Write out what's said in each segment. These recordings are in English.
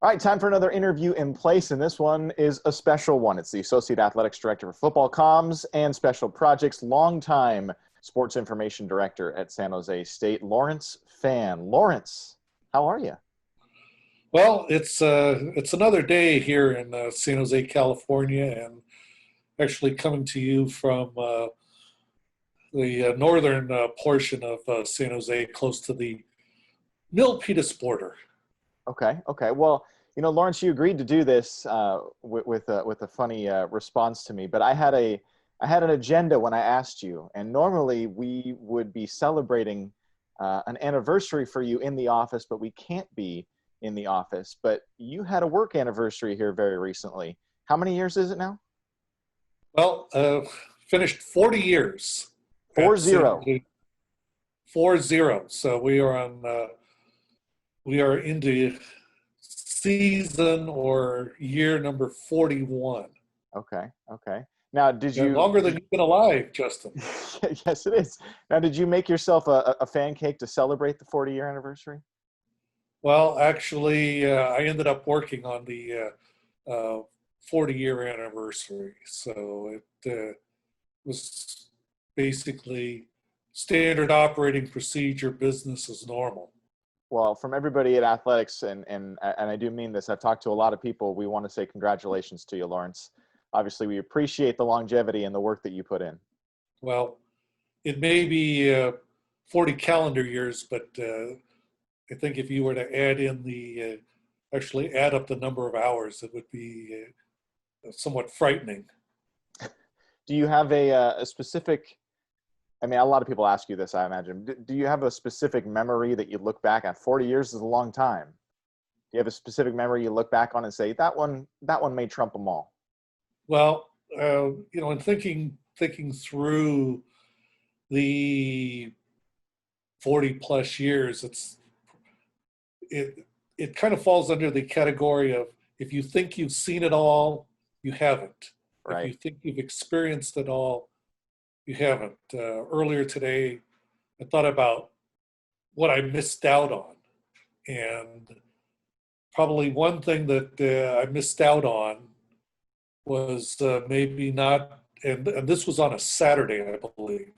All right, time for another interview in place, and this one is a special one. It's the Associate Athletics Director for Football Comms and Special Projects, longtime Sports Information Director at San Jose State, Lawrence Fan. Lawrence, how are you? Well, it's another day here in San Jose, California, and actually coming to you from the northern portion of San Jose, close to the Milpitas border. Okay. Well, Lawrence, you agreed to do this with a funny response to me, but I had an agenda when I asked you, and normally we would be celebrating an anniversary for you in the office, but we can't be in the office. But you had a work anniversary here very recently. How many years is it now? Well, finished 40 years Four at San zero. Jose. 4-0. So we are into season or year number 41. Okay. Now, did Yeah, you? longer than you've been alive, Justin. Yes, it is. Now, did you make yourself a fan cake to celebrate the 40-year anniversary? Well, actually, I ended up working on the 40-year anniversary. So it was basically standard operating procedure, business as normal. Well, from everybody at athletics, and I do mean this, I've talked to a lot of people. We want to say congratulations to you, Lawrence. Obviously, we appreciate the longevity and the work that you put in. Well, it may be 40 calendar years, but I think if you were to add in actually add up the number of hours, it would be somewhat frightening. Do you have a specific? I mean, a lot of people ask you this, I imagine. Do you have a specific memory that you look back at? 40 years is a long time. Do you have a specific memory you look back on and say that one may trump them all? Well, in thinking through the 40 plus years, it kind of falls under the category of if you think you've seen it all, you haven't. Right. If you think you've experienced it all, you haven't. Earlier today, I thought about what I missed out on, and probably one thing that I missed out on was maybe not, and this was on a Saturday, I believe,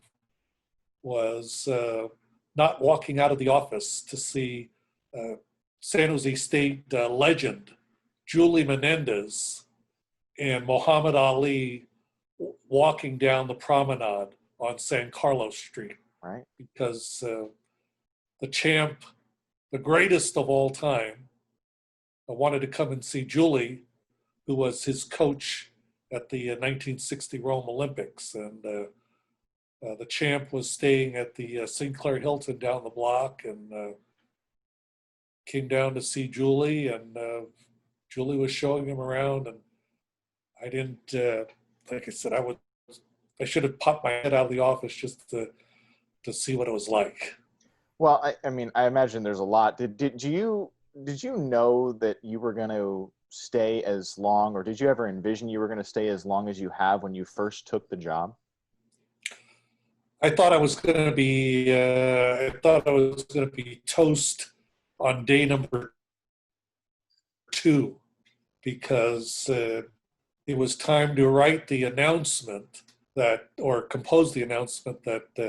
was not walking out of the office to see San Jose State legend Julie Menendez and Muhammad Ali walking down the promenade on San Carlos Street. Right. Because the champ, the greatest of all time, I wanted to come and see Julie, who was his coach at the 1960 Rome Olympics. And the champ was staying at the St. Clair Hilton down the block, and came down to see Julie, and Julie was showing him around, and I didn't, like I said, I should have popped my head out of the office just to see what it was like. Well, I mean, I imagine there's a lot. Did you know that you were going to stay as long, or did you ever envision you were going to stay as long as you have when you first took the job? I thought I was going to be toast on day number 2, because it was time to write the announcement or compose the announcement that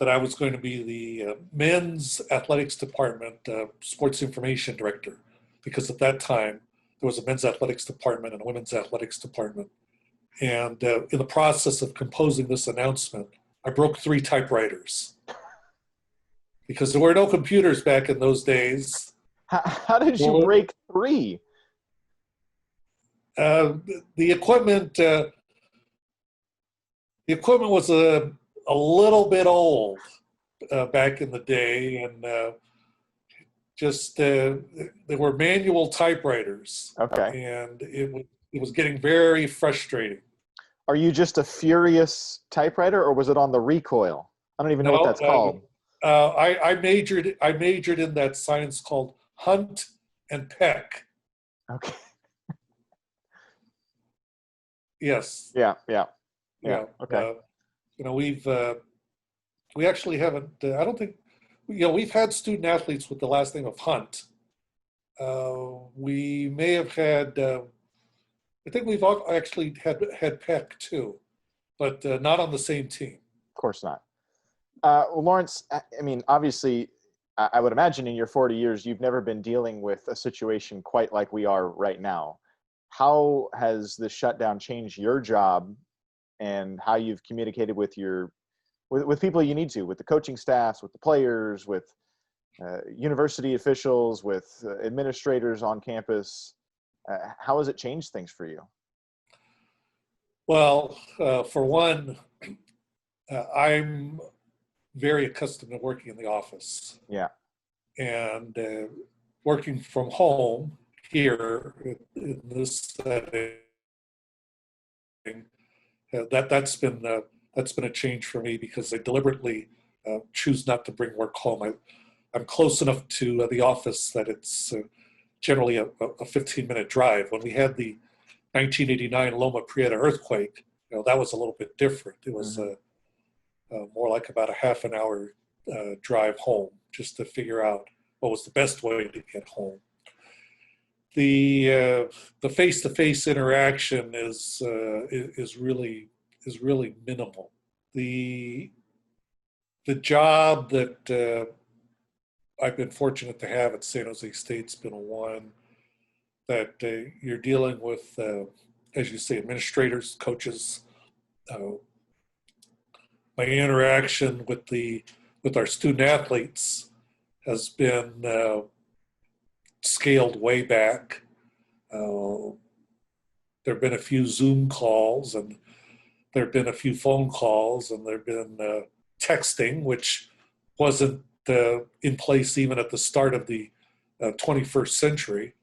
I was going to be the men's athletics department sports information director, because at that time there was a men's athletics department and a women's athletics department. And in the process of composing this announcement, I broke 3 typewriters because there were no computers back in those days. How did you break 3? The equipment was a little bit old back in the day, and there were manual typewriters. Okay. And it was getting very frustrating. Are you just a furious typewriter, or was it on the recoil? I don't even know what that's called. I majored in that science called Hunt and Peck. Okay. Yes. Yeah. Okay. We actually haven't. I don't think. We've had student athletes with the last name of Hunt. We may have had, I think we've actually had Peck too, but not on the same team. Of course not. Well, Lawrence, I mean, obviously, I would imagine in your 40 years, you've never been dealing with a situation quite like we are right now. How has the shutdown changed your job and how you've communicated with with people you need to, with the coaching staffs, with the players, with university officials, with administrators on campus? How has it changed things for you? Well, for one, I'm very accustomed to working in the office, Yeah. and working from home here in this setting, that's been a change for me because I deliberately choose not to bring work home. I'm close enough to the office that it's generally a 15-minute drive. When we had the 1989 Loma Prieta earthquake, that was a little bit different. It was Mm-hmm. more like about a half an hour drive home just to figure out what was the best way to get home. The face-to-face interaction is really minimal. The job that I've been fortunate to have at San Jose State's been one that you're dealing with, as you say, administrators, coaches. Uh, my interaction with our student athletes has been scaled way back. There have been a few Zoom calls, and there have been a few phone calls, and there have been texting, which wasn't in place even at the start of the 21st century.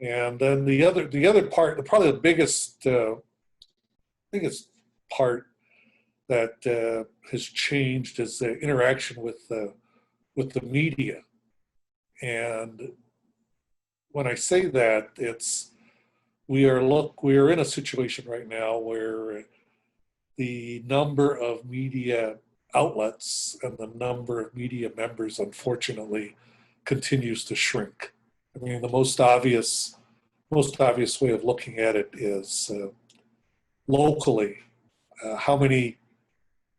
And then the other part, probably the biggest part that has changed is the interaction with the media. And when I say that, we are in a situation right now where the number of media outlets and the number of media members, unfortunately, continues to shrink. I mean, the most obvious way of looking at it is locally. Uh, how many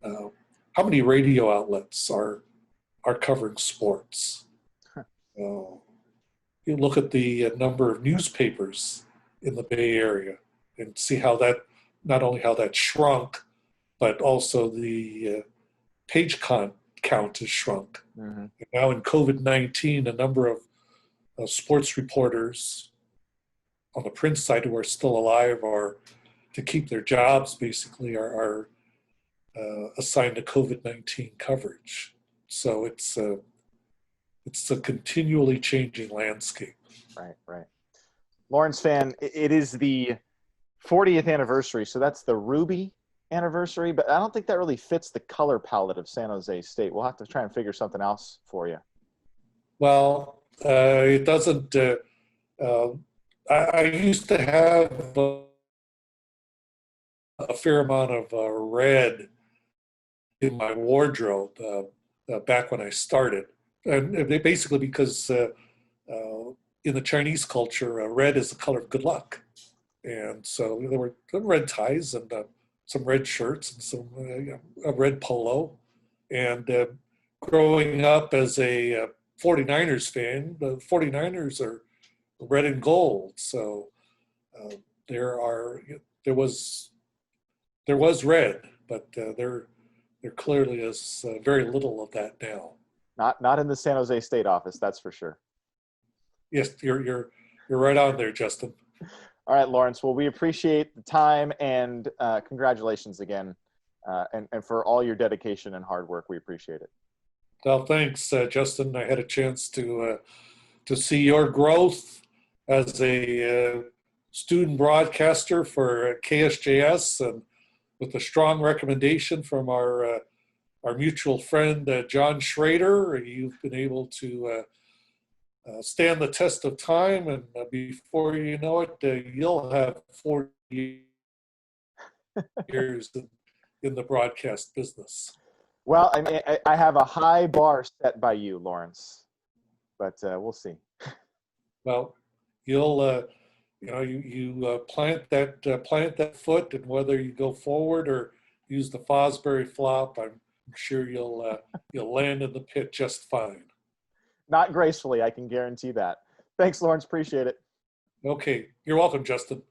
uh, how many radio outlets are covering sports? Uh, you look at the number of newspapers in the Bay Area and see how that, not only how that shrunk, but also the page count has shrunk. Mm-hmm. Now in COVID-19, a number of sports reporters on the print side who are still alive or to keep their jobs basically are assigned to COVID-19 coverage. So it's a continually changing landscape. Right, right. Lawrence fan, it is the 40th anniversary, so that's the Ruby anniversary, but I don't think that really fits the color palette of San Jose State. We'll have to try and figure something else for you. Well, it doesn't. Uh, I used to have a fair amount of red in my wardrobe back when I started, and basically because in the Chinese culture, red is the color of good luck, and so there were some red ties and some red shirts and some a red polo, and growing up as a 49ers fan, the 49ers are red and gold, so uh, there are there was there was red, but there clearly is very little of that now. Not in the San Jose State office, that's for sure. Yes, you're right on there, Justin. All right, Lawrence. Well, we appreciate the time and congratulations again, and for all your dedication and hard work. We appreciate it. Well, thanks, Justin. I had a chance to see your growth as a student broadcaster for KSJS, and with a strong recommendation from our mutual friend John Schrader, you've been able to stand the test of time, and before you know it, you'll have 40 years in the broadcast business. Well, I mean, I have a high bar set by you, Lawrence, but we'll see. Well, you'll plant that foot, and whether you go forward or use the Fosbury flop, I'm sure you'll land in the pit just fine. Not gracefully, I can guarantee that. Thanks, Lawrence. Appreciate it. Okay, you're welcome, Justin.